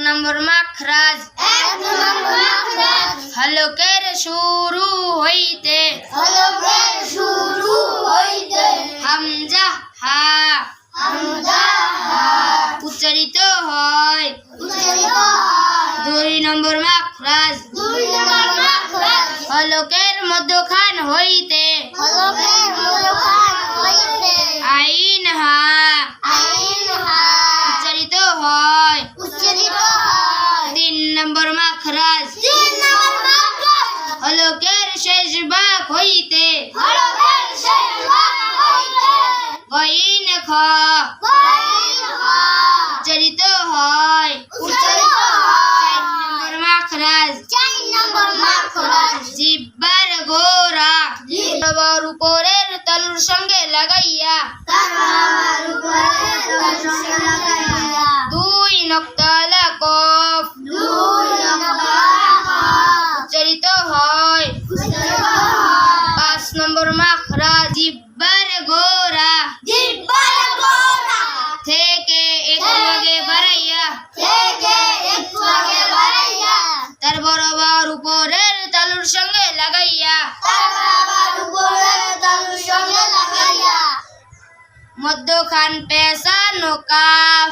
নম্বর মাখরাজ হলকের শুরু হইতে হামজা হা উচ্চারিত হয়। 2 নম্বর মাখরাজ হলকের মধ্যখান হইতে আইন হা উচ্চারিত হয়। 3 নম্বর মাখরাজ হলকের শেষ ভাগ হইতে গইন খ উচ্চারিত হয়। 4 নম্বর মাখরাজ জিহ্বার গোরা বরাবর উপরের তালুর সঙ্গে লাগাইয়া 2 নক্তালা কফ উচ্চারিত হয়। 5 নম্বর মাখরাজ জিহ্বার গোরা থেকে একটু আগে বাড়াইয়া তার বরাবর উপরের তালুর সঙ্গে লাগাইয়া মধ্যখান পেশানো কাফ